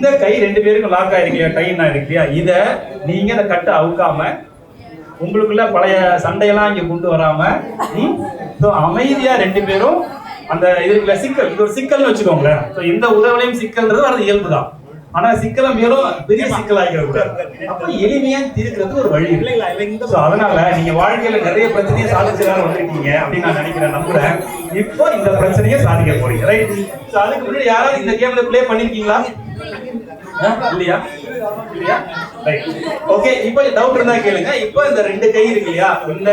இந்த கை ரெண்டு பேருக்கும் லாக் ஆயிருக்கலையா, டைனா இருக்கலையா, இத நீங்க இந்த கட்டை அவுக்காம உங்களுக்குள்ள பழைய சண்டையெல்லாம் இங்க கொண்டு வராம அமைதியா ரெண்டு பேரும் அந்த இதுக்குள்ள சிக்கல், இது ஒரு சிக்கல்னு வச்சுக்கோங்களேன். எந்த உறவுலையும் சிக்கல்ன்றது வரது இயல்புதான். ஆனா சிக்கலை மேலும் பெரிய சிக்கல் ஆகிடக்கூடாது. அப்ப எளிமையா தீர்க்கிறது ஒரு வழி இல்லை. அதனால நீங்க வாழ்க்கையில நிறைய பிரச்சனையை சாதிச்சுதான் வந்திருக்கீங்க அப்படின்னு நான் நினைக்கிறேன், நம்புறேன். இப்போ இந்த பிரச்சனையை சாதிக்க போறீங்க, ரைட்? அதுக்கு முன்னாடி யாராவது இந்த கேம்ல பிளே பண்ணிருக்கீங்களா? இல்லையா? இல்லையா? ரைட். ஓகே, இப்போ டவுட் இருந்தா கேளுங்க. இப்போ இந்த ரெண்டு கை இருக்கு இல்லையா, இந்த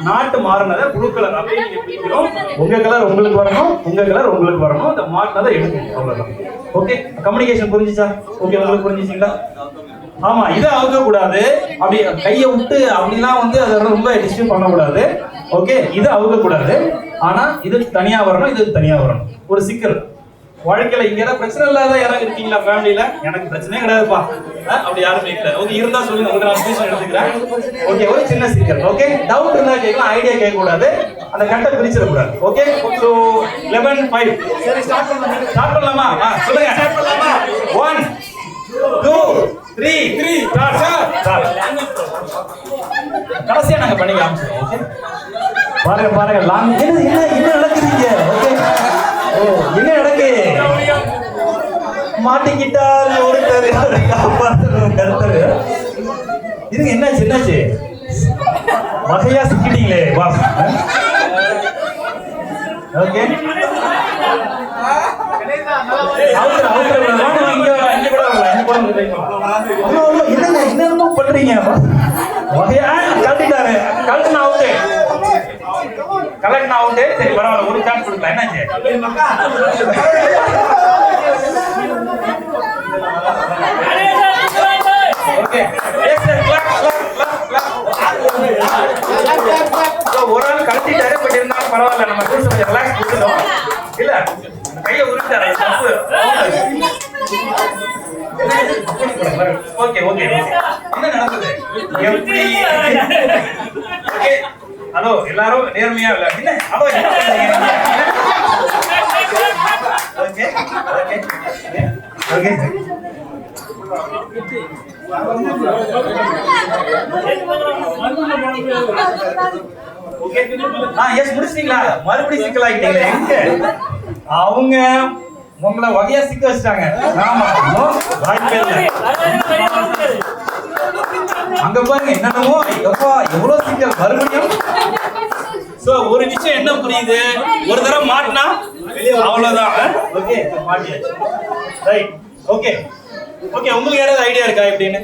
நாட்டு மாறினதை ப்ளூ கலர் அப்படியே நீங்க பிடிக்கணும். உங்க கலர் உங்களுக்கு வரணும், உங்க கலர் உங்களுக்கு வரணும். இந்த மாட்டினதை எடுக்கணும், அவ்வளவுதான். ஓகே, கம்யூனிகேஷன் புரிஞ்சுச்சா? ஓகே, உங்களுக்கு புரிஞ்சுச்சிங்களா? ஆமா, இதை அவுக்க கூடாது. அப்படி கையை விட்டு அப்படிலாம் அதை ரொம்ப டிஸ்டர்ப் பண்ணக்கூடாது. ஓகே, இதை அவுக்க கூடாது. ஆனா இது தனியா வரணும், இது தனியா வரணும். ஒரு சிக்கல் வாழ்க்கையில இங்க ஏதாவது பிரச்சனை இல்லாத யாராவது இருக்கீங்களா ஃபேமிலியில? எனக்கு பிரச்சனையே கிடையாதுப்பா அப்படி யாருமே இல்லை. ஓகே, இருந்தா சொல்லுங்க, உங்களுக்கு நான் ஸ்பீச் எடுத்துக்கிறேன். ஓகே, ஒரு சின்ன சிக்கல். ஓகே, டவுட் இருந்தா கேட்கலாம், ஐடியா கேட்க கூடாது, அந்த கட்டை பிரிச்சிட கூடாது. ஓகே, ஸோ 11-5 சரி ஸ்டார்ட் பண்ணலாமா? சொல்லுங்க, ஸ்டார்ட் பண்ணலாமா? 1 2 3 ஸ்டார்ட். கடைசியா நாங்க பண்ணி காமிச்சோம். ஓகே, பாருங்க லாங் என்ன நடக்குறீங்க? ஓகே, என்ன நடக்கு? மாட்டிக்கிட்டால் ஒருத்தர் கருத்தர். இதுங்க என்னாச்சு? வகையா சிக்கிட்டீங்களே பாஸ். ஓகே, என்னென்ன பண்றீங்க? வகையா கழட்டிட்டாரு, கழட்டினா அவுட்டு, கலெக்ட் அவுட்டு. சரி, பரவாயில்ல, ஒரு சான்ஸ் கொடுக்கலாம். என்னாச்சு? ஓகே, ஒரு ஆள் கழட்டிட்டாரு, பட் இருந்தாலும் பரவாயில்ல, நம்ம கொஞ்சம் ரிலாக்ஸ் கொடுத்துட்டோம். இல்ல, கையை உருட்டாரு. ஓகே ஓகே, என்ன நடந்தது? எப்படி? ஓகே, ஹலோ, எல்லாரும் நேர்மையா இல்ல? என்ன ஹலோ, என்ன பண்றீங்க? Okay okay okay, okay. Yes, முடிச்சிட்டீங்களா? மறுபடியும் சிக்கல் ஆகிட்டீங்களே. எங்க அவங்க உங்களை வகையா சிக்க வச்சிட்டாங்க. ஆமா, வாய்ப்பே இல்லை. அங்க பாருங்க, என்னென்னமோ எவ்வளவு சிக்கல் மறுபடியும். சோ ஒரு விஷயம் என்ன புரியுது, ஒரு தடவை மாட்டினா அவ்வளவுதான். ஓகே, மாட்டியாச்சு. ரைட். ஓகே ஓகே, உங்களுக்கு யாராவது ஐடியா இருக்கா எப்படின்னு?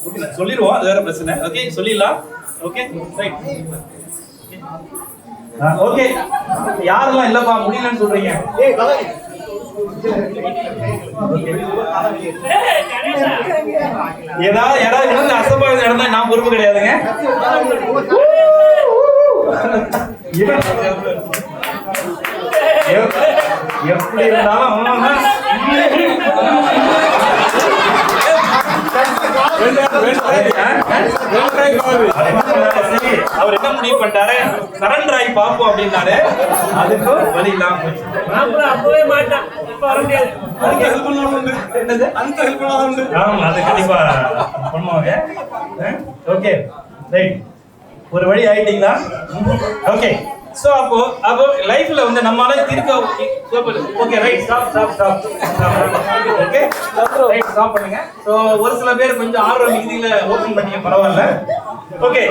ஓகே, சொல்லிடுவோம், அது வேற பிரச்சனை. ஓகே, சொல்லிடலாம். Okay, right. ஓகே, யாரெல்லாம் இல்லப்பா முடியலன்னு சொல்றீங்க? யாராவது அசம்பாவிதம் நடந்தா நான் பொறுப்பு கிடையாதுங்க. எப்படி இருந்தாலும் அவர் என்ன முடிவு பண்ணிட்டாரு? சரண்டர் ஆகி பார்ப்போம் அப்படின்னாரு. அதுக்கு வழி இல்லாம போச்சு. அப்பவே மாட்டான், வர முடியாது. அது கண்டிப்பா பண்ணுவாங்க. Okay, right. ஒரு வழி ஆயிட்டீங்களா? ஓகே, சோ அப்போ லைஃப்ல நம்மால தீர்க்க. Okay, right, stop. Okay, right, stop பண்ணுங்க. சோ ஒரு சில பேர் கொஞ்சம் ஆர்வம் மிகுதியில ஓபன் பண்ணீங்க, பரவாயில்ல. ஓகே,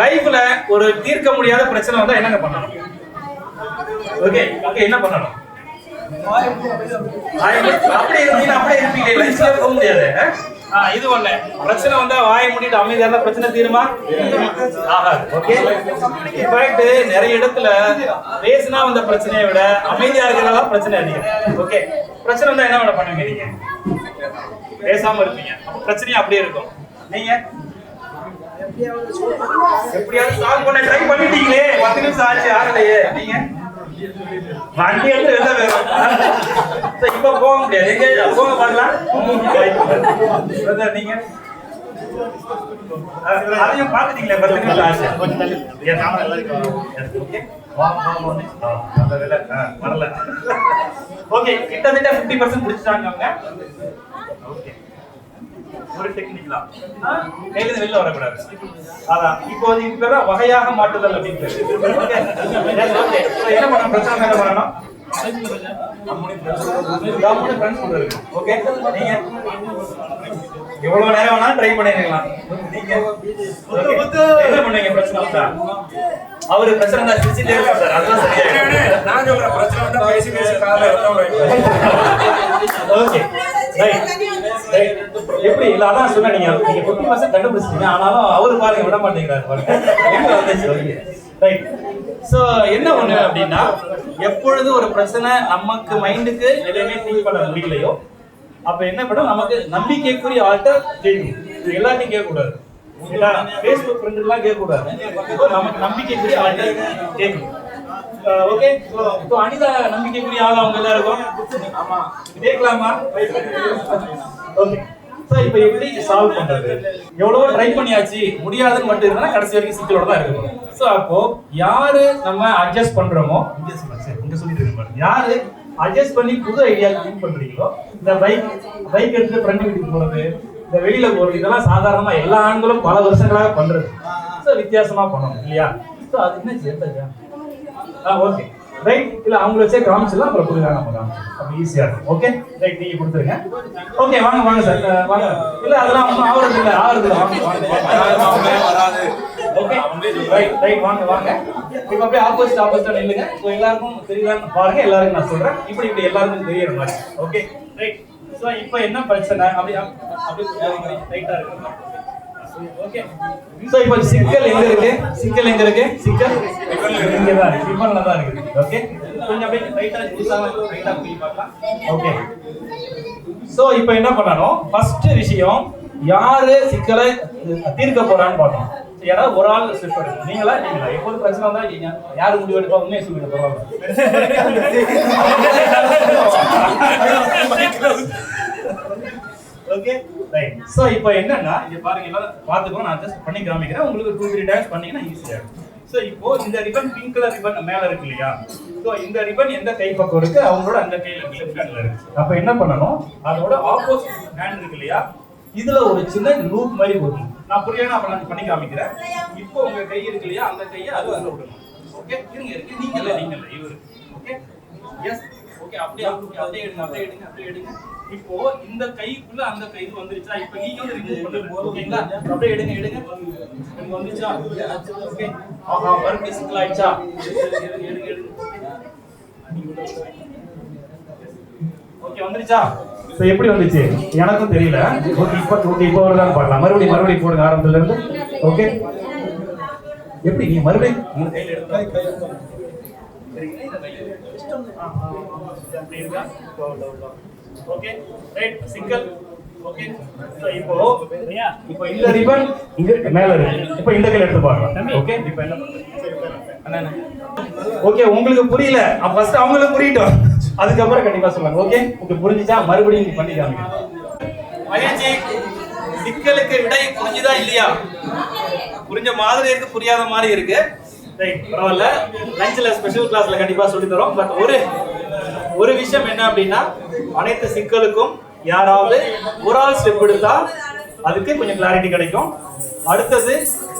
லைஃப்ல ஒரு தீர்க்க முடியாத பிரச்சனை வந்தா என்னங்க பண்ணணும்? ஓகே ஓகே, என்ன பண்ணணும்? அப்படியே இருப்பீங்க, லைஃப்ல போக முடியாது. இது ஒண்ணு பிரச்சனை வந்தா வாய மூடிட்டு அமைதியா இருந்தா பிரச்சனை தீருமா? ஆகாது. ஓகே, இன்ஃபேக்ட் நிறைய இடத்துல பேசினா வந்த பிரச்சனையை விட அமைதியா இருக்கிறதா பிரச்சனை அதிகம். ஓகே, பிரச்சனை வந்தா என்ன பண்ணுவீங்க? நீங்க பேசாம இருப்பீங்க, பிரச்சனையும் அப்படியே இருக்கும். நீங்க எப்படியாவது சால்வ் பண்ண ட்ரை பண்ணிட்டீங்களே, 10 நிமிஷம் ஆச்சு, ஆகலையே. நீங்க வண்டி எடுத்து வெளில வேணும், இப்ப போக முடியாது. எங்க போக பார்க்கலாம். நீங்க அதையும் பாத்துட்டீங்களே, 10 நிமிஷம் ஆச்சு. வரல. ஓகே, கிட்டத்தட்ட 50% முடிச்சிட்டாங்க அவங்க. ஓகே, ஒரு டெக்னிக் தான், கையில வெளில வரக்கூடாது. அதான் இப்போ இது பேர வகையாக மாற்றுதல் அப்படின்னு பேரு. ஓகே, என்ன பண்ணணும், பிரச்சனை என்ன பண்ணணும், ஓகே. நீங்க எவ்வளவு நேரம் வேணா ட்ரை பண்ணிருக்கலாம். நீங்க என்ன பண்ணுவீங்க பிரச்சனை? அவரு பிரச்சனை தான் சிரிச்சிட்டே இருக்காரு சார், அதுதான் சரியா. நான் சொல்றேன் பிரச்சனை வந்தா பேசி பேசி காலைல ஓகே ரைட் ரைட். எப்படி இல்ல அதான் சொன்னா, நீங்க 50% கண்டுபிடிச்சிட்டீங்க, ஆனாலும் அவரு பாருங்க விட மாட்டேங்கிறாரு பாருங்க. ரைட். சோ என்ன ஒண்ணு அப்படின்னா, எப்பொழுது ஒரு பிரச்சனை நமக்கு மைண்டுக்கு எதுவுமே திங்க் பண்ண முடியலையோ அப்ப என்ன பண்ணும், நமக்கு நம்பிக்கைக்குரிய ஆள்கிட்ட கேட்கணும். எல்லாத்தையும் கேட்க கூடாது, Facebook ஃப்ரெண்ட் எல்லாம் கேட்க கூடாது, நமக்கு நம்பிக்கைக்குரிய ஆள்கிட்ட கேட்கணும். ஓகே, சோ அனிதா நம்பிக்கைக்குரிய ஆள் அவங்க எல்லாருக்கும் ஆமா கேட்கலாமா? ஓகே, சோ இப்போ எப்படி சால்வ் பண்றது? எவ்வளவோ ட்ரை பண்ணியாச்சு, முடியாதுன்னு மட்டும் இருந்தா கடைசி வரைக்கும் சிக்கலோட தான் இருக்கும். சோ அப்போ யாரு நம்ம அட்ஜஸ்ட் பண்றோமோ, இங்க சொல்லிட்டு இருக்கு பாருங்க, யாரு அட்ஜஸ்ட் பண்ணி புது ஐடியா திங்க் பண்றீங்களோ, இந்த பைக் எடுத்து ஃப்ரெண்ட் வீட்டுக்கு போறது, இந்த வெளியில போறது, இதெல்லாம் சாதாரணமா எல்லா ஆண்களும் பல வருஷங்களாக பண்றது. சோ வித்தியாசமா பண்ணணும் இல்லையா? சோ அது என்ன சேர்த்தா ஓகே ரைட். இல்ல அவங்க வச்சே காமிச்சிடலாம், அப்புறம் புரியுதா நம்ம காமிச்சிடலாம், அப்ப ஈஸியா இருக்கும். ஓகே ரைட், நீங்க கொடுத்துருங்க. ஓகே வாங்க வாங்க சார், வாங்க. இல்ல அதெல்லாம் ஒன்றும் ஆவறது இல்லை, வாங்க வராது. ஓகே ரைட் ரைட், வாங்க வாங்க. இப்போ அப்படியே ஆப்போசிட்டா நில்லுங்க. ஸோ எல்லாருக்கும் தெரியுதான்னு பாருங்க, எல்லாருக்கும் நான் சொல்றேன், இப்படி எல்லாருக்கும் தெரியற மாதிரி. Okay right. ஸோ இப்போ என்ன பிரச்சனை, அப்படியே ரைட்டா இருக்கு. ஓகே, சோ இப்போ சிக்கல் எங்க இருக்கு? சிக்கல் இங்க தான் இருக்கு, ரிப்பன்ல தான் இருக்கு. ஓகே, கொஞ்சம் அப்படியே ரைட்டா போய் பார்க்கலாம். ஓகே, சோ இப்போ என்ன பண்ணணும், ஃபர்ஸ்ட் விஷயம் யாரு சிக்கலை தீர்க்க போறான்னு பார்க்கணும். ஏன்னா ஒரு ஆள் ஸ்டெப் எடுக்கணும். நீங்களா எப்போது பிரச்சனை வந்தா யாரு முடிவு எடுப்பா? உண்மையை சொல்லுங்க, பரவாயில்ல. Okay right. சோ இப்போ என்னன்னா, இங்க பாருங்க, எல்லாரும் பாத்துக்கோ, நான் ஜஸ்ட் பண்ணி காமிக்கிறேன், உங்களுக்கு 2-3 டைம்ஸ் பண்ணீங்கன்னா ஈஸியா இருக்கும். சோ இப்போ இந்த ரிப்பன் பிங்க் கலர் ரிப்பன் மேல இருக்கு இல்லையா? சோ இந்த ரிப்பன் எந்த கை பக்கம் இருக்கு? அவங்களோட அந்த கையில இருக்கு, லெஃப்ட் ஹேண்ட்ல இருக்கு. அப்ப என்ன பண்ணணும், அதோட ஆப்போசிட் ஹேண்ட் இருக்கு இல்லையா, இதுல ஒரு சின்ன லூப் மாதிரி போடணும். நான் புரியணும், அப்ப நான் பண்ணி காமிக்கிறேன். இப்போ உங்க கை இருக்கு இல்லையா, அந்த கையை அது உள்ள விடணும். ஓகே, இருங்க நீங்க இல்ல இவரு. ஓகே எஸ், ஓகே, அப்படியே எடுங்க. இப்போ இந்த கைக்குள்ள அந்த கை வந்துருச்சா? இப்போ நீங்க வந்து ரிமூவ் பண்ணுங்க, ஓகேங்களா? அப்படியே எடுங்க. இங்க வந்துச்சா? ஓகே, வர்க் சிக்கல் ஆயிடுச்சா? எடுங்க. ஓகே, வந்துருச்சா? சோ எப்படி வந்துச்சு எனக்கும் தெரியல. ஓகே, இப்போ வரலாம்னு பார்க்கலாம். மறுபடியும் போடுங்க ஆரம்பத்துல இருந்து. ஓகே, எப்படி நீ மறுபடியும் உங்க கையில எடுத்து ஓகே ரைட், சிக்கல். ஓகே, சோ இப்போ இந்த ரிப்பன் இங்க மேல இருக்கு. இப்போ இந்த கையில எடுத்து பாருங்க. ஓகே, இப்போ என்ன பண்றீங்க? ஓகே, உங்களுக்கு புரியல, ஃபர்ஸ்ட் அவங்களுக்கு புரியட்டும், அதுக்கப்புறம் கண்டிப்பா சொல்லுங்க. ஓகே, உங்களுக்கு புரிஞ்சுச்சா? மறுபடியும் நீங்க பண்ணி காமிங்க. மகிழ்ச்சி, சிக்கலுக்கு விடை புரிஞ்சுதா இல்லையா? புரிஞ்ச மாதிரி இருக்கு, புரியாத மாதிரி இருக்கு. ரைட், பரவாயில்ல, லஞ்ச்ல ஸ்பெஷல் கிளாஸ்ல கண்டிப்பா சொல்லி தரோம். பட் ஒரு விஷயம் என்ன அப்படின்னா, அனைத்து சிக்கலுக்கும் யாராவது ஒரு ஆள் ஸ்டெப் எடுத்தா அதுக்கு கொஞ்சம் கிளாரிட்டி கிடைக்கும். அடுத்தது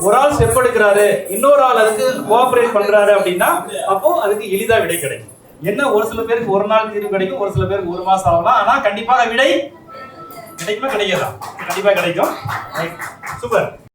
ஒரு ஆள் ஸ்டெப் எடுக்கிறாரு, இன்னொரு ஆள் அதுக்கு கோஆபரேட் பண்றாரு அப்படின்னா அப்போ அதுக்கு எளிதா விடை கிடைக்கும். என்ன, ஒரு சில பேருக்கு ஒரு நாள் தீர்வு கிடைக்கும், ஒரு சில பேருக்கு ஒரு மாசம் ஆகலாம், ஆனா கண்டிப்பாக விடை கிடைக்காதா? கண்டிப்பா கிடைக்கும். சூப்பர்.